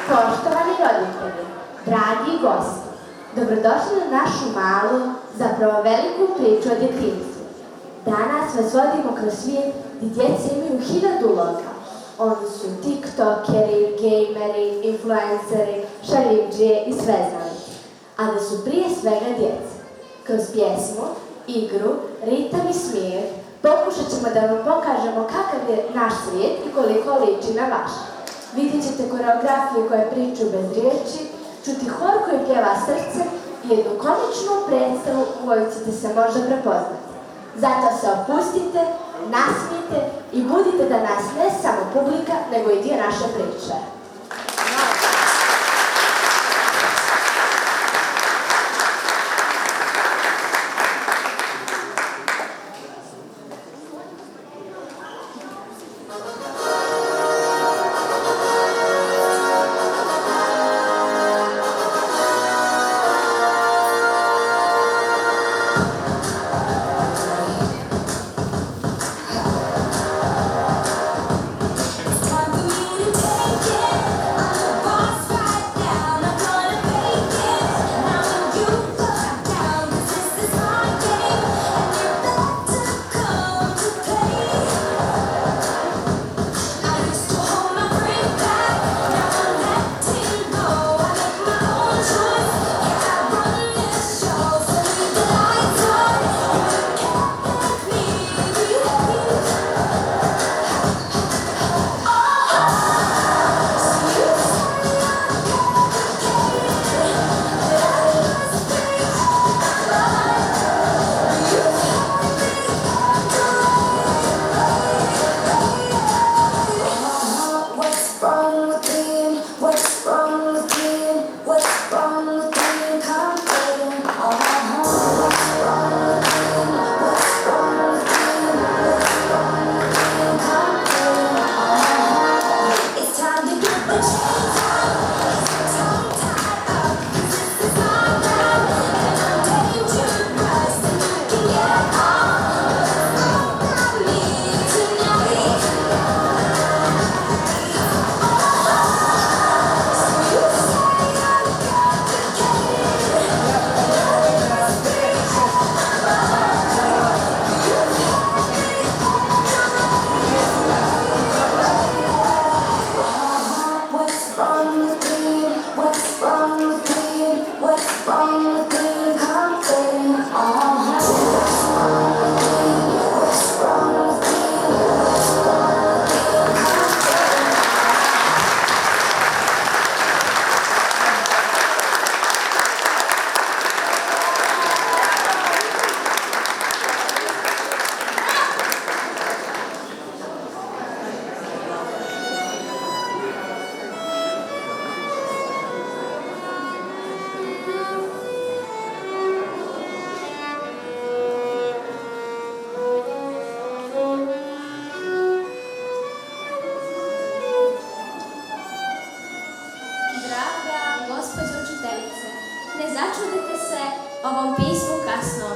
Poštovani roditelji, dragi gosti, dobrodošli na našu malu, zapravo veliku priču o djetinjstvu. Danas vas vodimo kroz svijet gdje djeca imaju 1000 uloga. Oni su tiktokeri, gejmeri, influenceri, šaljivdžije i sveznalice, ali su prije svega djeca. Kroz pjesmu, igru, ritam i smijeh pokušat ćemo da vam pokažemo kakav je naš svijet i koliko liči na vaš. Vidjet ćete koreografije koje priču bez riječi, čuti hor koji pjeva srce i jednu komičnu predstavu u kojoj ćete se možda prepoznati. Zato se opustite, nasmijte i budite da nas ne samo publika, nego i dio naše priče. Ne začudite se ovom pismu kasno.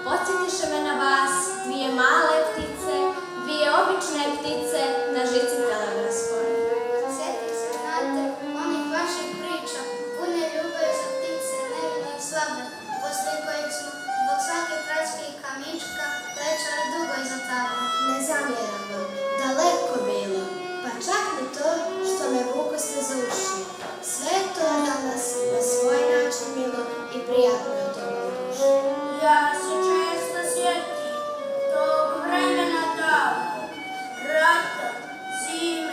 Podsjetiše me na vas dvije male ptice, dvije obične ptice na žici telegrafskoj. Sjetim se, znate, onih vaših priča, pune ljubavi za ptice, nevino i slabe, poslije kojeg smo zbog svake pračke i kamička ležali dugo iza tavla. Ne zamjeram vam, daleko bilo, pa čak ni to što me vukoste za uši. Sve to danas na svoj način milo i prijatno je to u duši. Ja se često sjetim tog vremena davno, rata, zime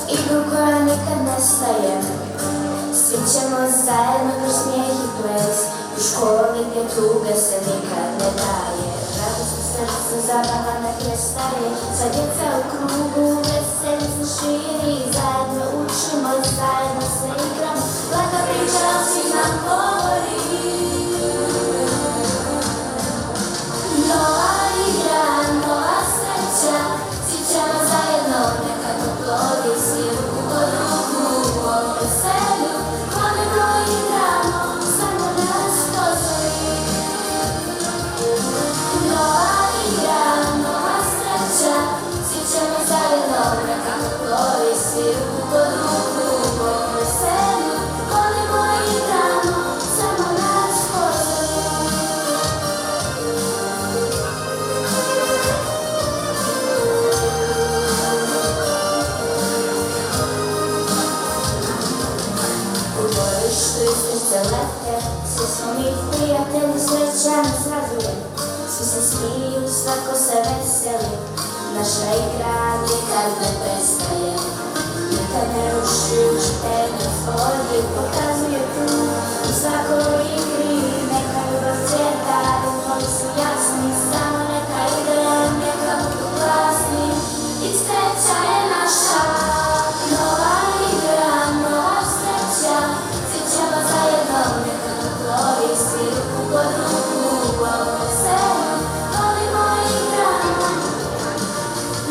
Igru koja nikad nestaje. Svi ćemo zajedno kroz smijeh i ples, u školi gdje tuga se nikad ne daje. Radost u srcu, zabava ne prestaje, sva djeca u krugu, veseli se širi. Zajedno učimo, zajedno se igramo, laka priča o svim nam govori. Nova igra, nova sreća, svi ćemo zajedno nekako plodi, svi ruku pod ruku u ovom veselju. Koliko igramo, samo nas pozori. Nova igra, nova sreća, svi ćemo zajedno nekako plodi, svi ruku pod ruku u ovom veselju. Koliko igramo, samo nas pozori. U dvorištu i srce lete, svi smo mi prijatelji, sreća nas raduje. Svi se smiju, svako se veseli, naša igra nikad ne prestaje. Nikad ne ruši, učitelj vodi, pokazuje put u svakoj igri. Neka ljubav cvjeta, duhovi su jasni, samo neka ide, neka budu glasni. I sreća je naša, nova igra, nova sreća, svi ćemo zajedno nekako plovi, svi ruku pod ruku u ovom veselju. Volimo igramo,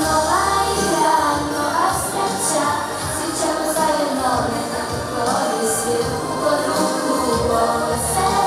nova igra, nova sreća, svi ćemo zajedno nekako plovi, svi ruku pod ruku u ovom veselju.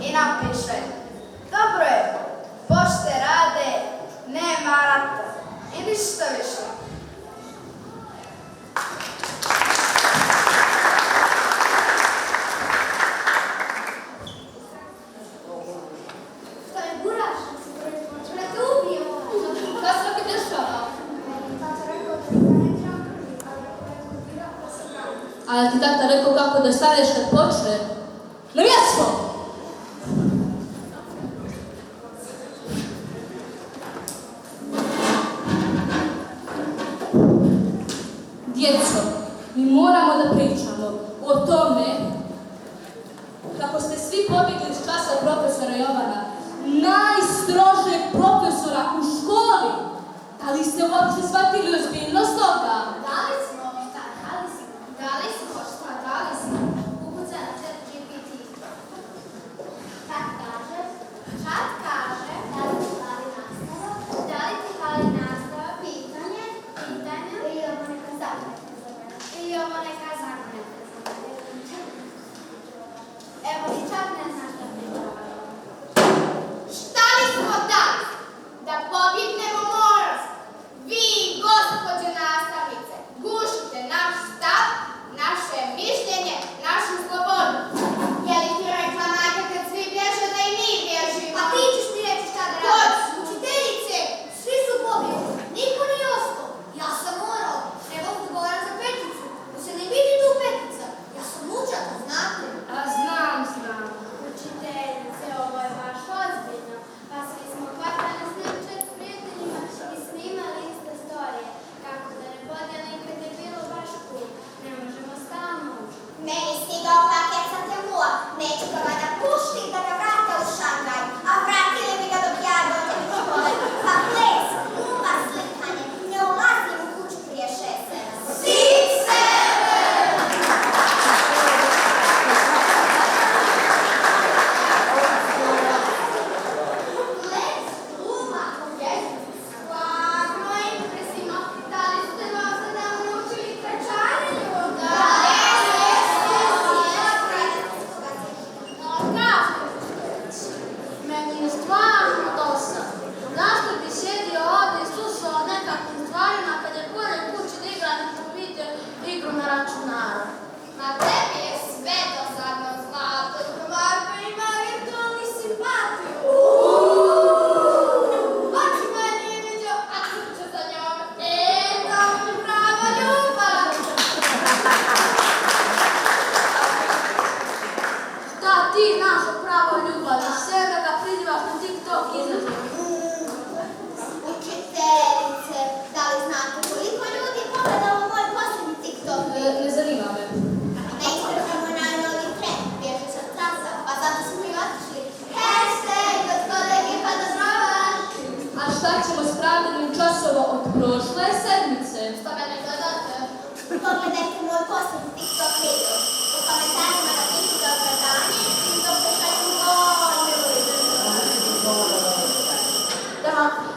i napiše: dobro je, pošte rade, nema rata. I ništa više. To je buraš, hoćemo da te ubijemo. Šta se opet dešava? Tata rekao da ne treba prvi, ali ako neko bira, pa se brani. Ali ti tata rekao kako da staneš kad počne? Na mjesto! Djeco, mi moramo da pričamo o tome kako ste svi pobjegli iz časa profesora Jovana, najstrožeg profesora u školi. Da li ste uopće shvatili ozbiljnost toga? Dali smo ukuca na chat GPT. Kad kaže, da li ti fali nastava, pitanje, ili ovo neka zakoneta zamena. Evo i čak ne znaš da pričava. Šta li smo dali? Da pobjegnemo morast. Vi, gospođe nastavnice, gušite naš stav, naše mišljenje, našu slobodu. Je li ti rekla majka kad svi bježe da i mi bježimo? A ti ćeš mi reći šta da radiš? Učiteljice, svi su pobjegli, niko nije ostao. Ja sam morao, treba odgovarat za peticu. Da se ne vidi tu petica. Ja sam uča, to znate. A znam. Učiteljice, ovo je baš ozbiljno. Pa svi smo hvatali na Snapchat s prijateljima i snimali iste storije. Kako da ne podijelim kad je bilo baš cool. Ne možemo stalno učiti. Meni stigao paket sa Temmua. Neću ga vada pušti da ga vrate u Šangaj. A vratili mi ga dok ja dođem iz škole. Pa ples, umar, slikanje. Ne ulazim u kuću prije 6-7. Sit sebe! Ples, uma, jezik, stvarno impresivno. Da li ste vas da naučili trčanju? Da. Meni je stvarno dosadno. Zašto bi sjedio ovdje i slušao o nekakvim stvarima kad je bolje kući da igra neku video igru na računaru? Na tebi je sve dosadno, Zlato. Marko ima virtualni simpatiju. Oči moje nije vidio, a srce za njom. To mi prava ljubav. Šta ti naša prava ljubav? Sebe ga prizivaš na TikTok izrazu. Učiteljice, da li znate koliko ljudi je pogledalo moj posljednji TikTok? Ne zanima me. Ne istražujemo najnoviji trend, bježe sa trasa, pa zato smo i otišli. Hashtag od kolege pa do zdravaš! A šta ćemo s pravljenim časova od prošle sedmice? Što ga ne gledate? Pogledajte moj posljednji TikTok video. U komentarima napišite opravdanje i to pošalju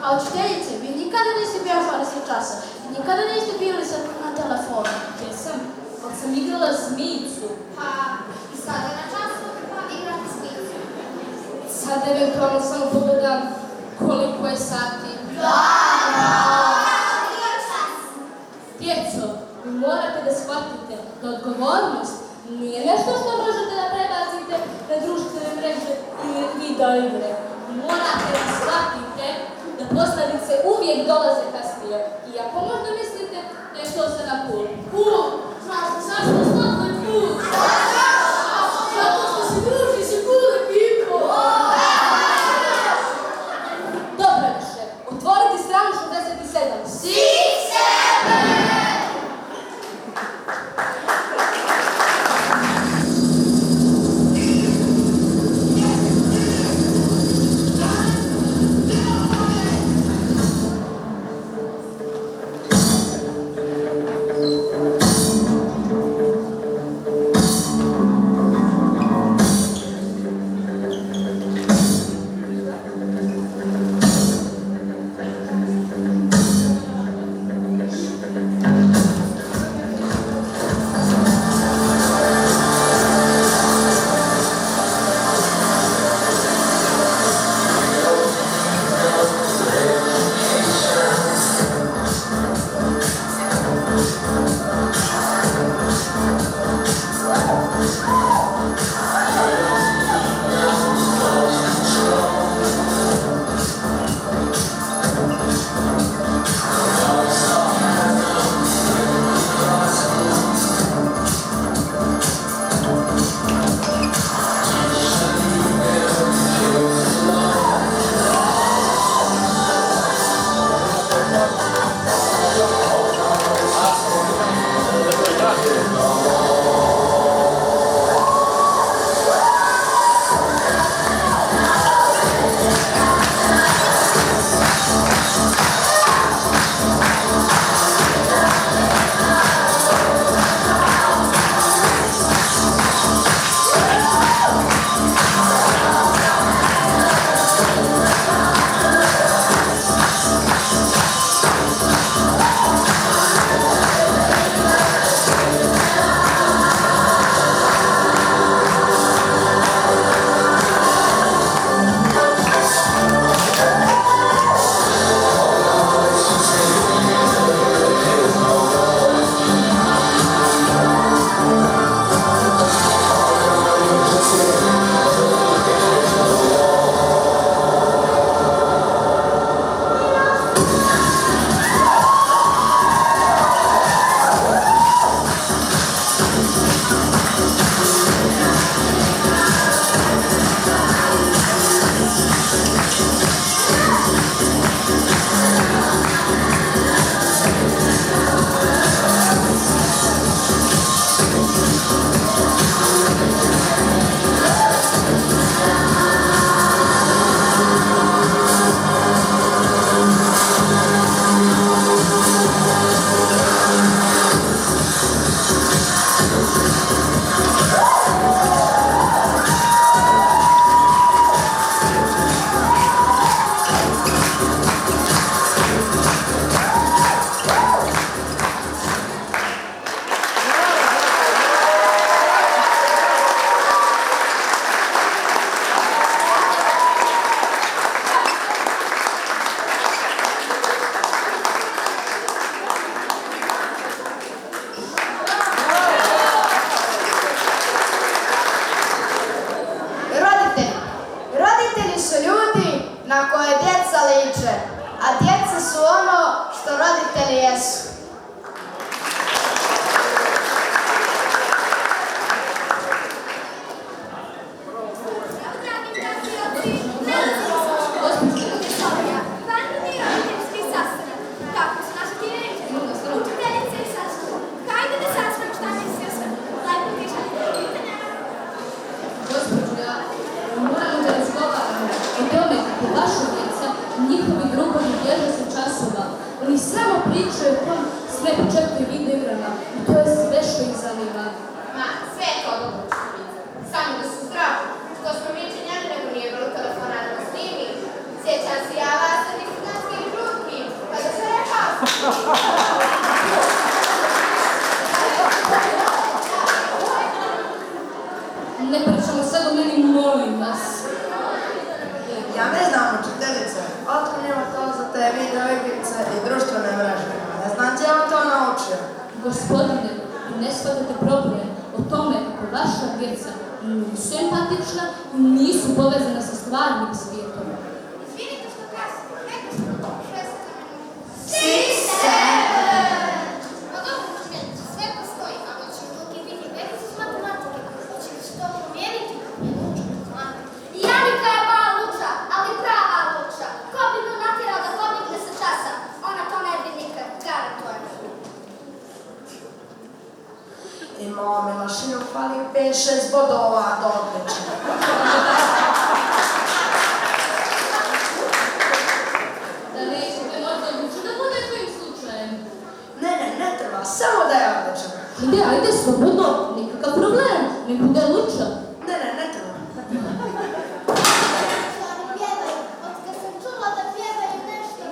A učiteljice, vi nikada niste bježali sa časa i nikada niste bili na telefonu. Jesam, kad sam igrala zmijicu. Pa i sada na času igrate smicu. Sad eventualno samo pogledam koliko je sati. Djeco, vi morate da shvatite da odgovornost nije nešto što možete da prebacite na društvene mreže ili video igre. Morate da shvatite da posledice uvijek dolaze kasnije. I ako možda mislite da je to sve na cool. Cool! Zašto slatko je cool? Zato što se druži sa cool ekipom. Dobro više, otvoriti stranu 67. Sit sebe! na koje djeca liče, a djeca su ono što roditelji jesu. Njihovi drugovi bježe sa časova. Oni samo pričaju o tom sve početke video igrama. I to je sve što ih zanima. Ma, sve je to dobro čuvica. Samo da su zdravi. Što smo mi činjali, nego nije bilo telefona da nas snimi. Sjećam se ja vas sa disciplinskim žutkim. Kada se rekao. Ne pričamo sad o meni, molim vas. Ja ne znam učiteljice, otkrijemo to za te video igrice i društvene mreže. Ne znam gdje on to naučio. Gospodine, vi ne shvatate problem o tome kako vaša djeca nisu empatična i nisu povezana sa stvarnim svijetom. Izvinite što kasno, neka smo to, 6 Sise! Pa dobro, učiteljice, sve postoji, ali će drugi biti bez matematike. Hoće li se to promijeniti? Je luča matematika. Janika je mala luča, ali prava luča. Ko bi nju natjerao da pobjegne sa časa? Ona to ne bi nikad, garantujem. Imao Milošinu fali 5-6 bodova do odlične. Da nećete možda odlučiti da bude kojim slučajem. Ne treba, samo da je odličan. Ajde, slobodno, nikakav problem, ne bude luča. Ne treba. Oni pjevaju, od kad sam čula da pjevaju nešto.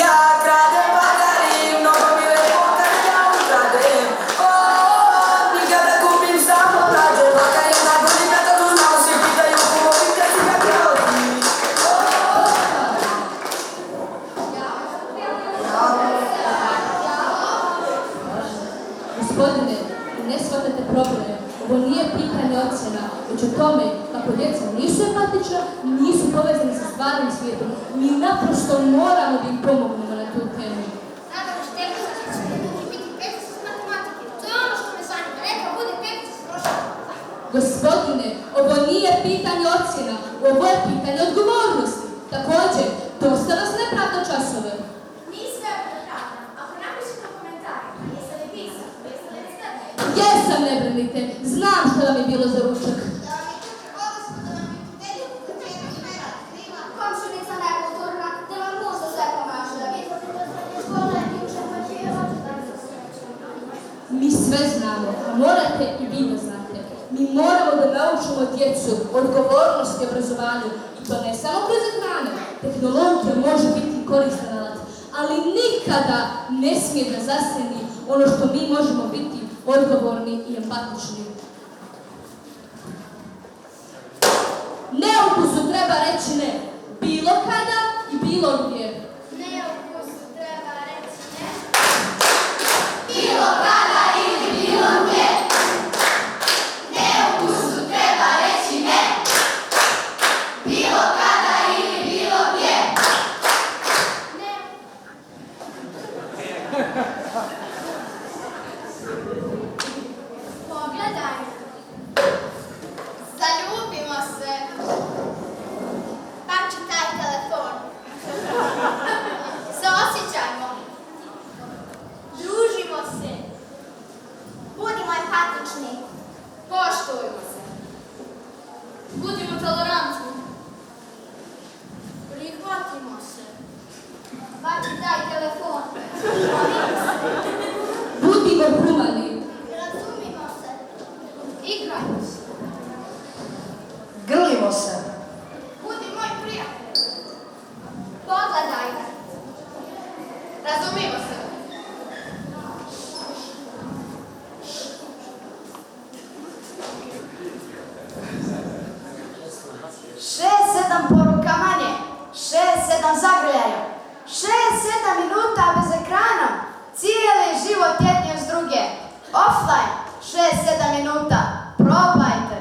Ja kradem bagari, mnogo mi lepo kad ja ukradem. Nikada kupim samo rađe, bakar je najbolji metod, znamo svi pitaju kumovi kad si ga krao ti. Gospodine, ne shvatate problem. Ovo nije pitanje ocjena, već o tome kako djeca nisu empatična, nisu povezani sa stvarnim svijetom. Mi naprosto moramo da im pomognemo na tu temu. Nadam se tebi da će drugi biti petica s matematike. To je ono što me zanima. Neka bude petica s prošlom. Gospodine, ovo nije pitanje ocjena, ovo je pitanje odgovornosti. Također, dosta nas ne pravda časove. Nije sve pravda. Ako napišete u komentarima, jeste li pisali, jeste li sve? Jesam, ne brinite, znam što vam je bilo za ručak. Da vam je kuće odnosno da vam je učitelju u temu imena kriva. Komšinica nekulturna, da vam muž za sve pomaže. Vi to se do srednje škole i uče moćivati da se sreću. Mi sve znamo, a morate i vi da znate. Mi moramo da naučimo djecu odgovornosti i obrazovanju. I to ne samo kroz ekrane. Tehnologija može biti koristan alat, ali nikada ne smije da zasjeni ono što mi možemo biti odgovorni i empatični. Neukusu treba reći ne, bilo kada i bilo gdje. Neukusu treba reći ne. Bilo kada ili bilo gdje. Neukusu treba reći ne. Bilo kada ili bilo gdje. Ne. Pogledaj. Zaljubimo se. Pači taj telefon. Zaosjećajmo. Družimo se. Budimo empatični. Poštujmo se. Budimo tolerantni. Prihvatimo se. Pači taj telefon. Budimo humani. Razumimo se. Igrajmo se. Grlimo se. Budi moj prijatelj. Pogledaj me. Razumimo se. Šest, 7 poruka manje, 6-7 zagrljaja, 6-7 minuta bez ekrana, cijeli život jedni uz druge, offline, 6-7 minuta, probajte.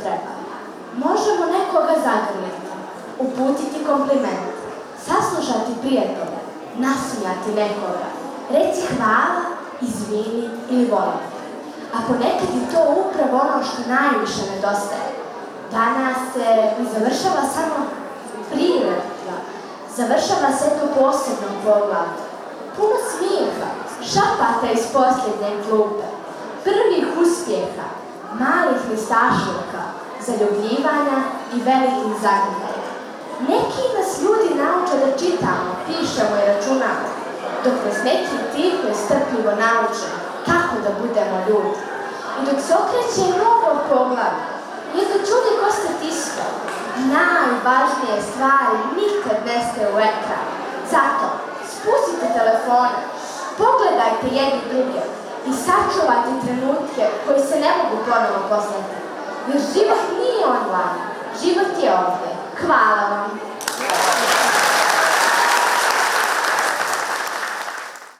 treba. Možemo nekoga zagrliti, uputiti kompliment, saslušati prijatelja, nasmijati nekoga, reći hvala, izvini ili volim. A ponekad je to upravo ono što najviše nedostaje. Danas se ne završava samo priredba, završava se to posebnom poglavlju. Puno smijeha, šapata iz posljednje klupe, prvih uspjeha, malih listašluka, zaljubljivanja i velikih zagrljaja. Neki nas ljudi nauče da čitamo, pišemo i računamo, dok nas neki tiho i strpljivo nauče kako da budemo ljudi. I dok se okreće novo poglavlje, jedno čude ko statista, najvažnije stvari nikad nestaje u ekran. Zato spustite telefone, pogledajte jedni druge i sačuvajte trenutke koji se ne mogu ponovo poslati. Jer život nije online, život je ovdje. Hvala vam.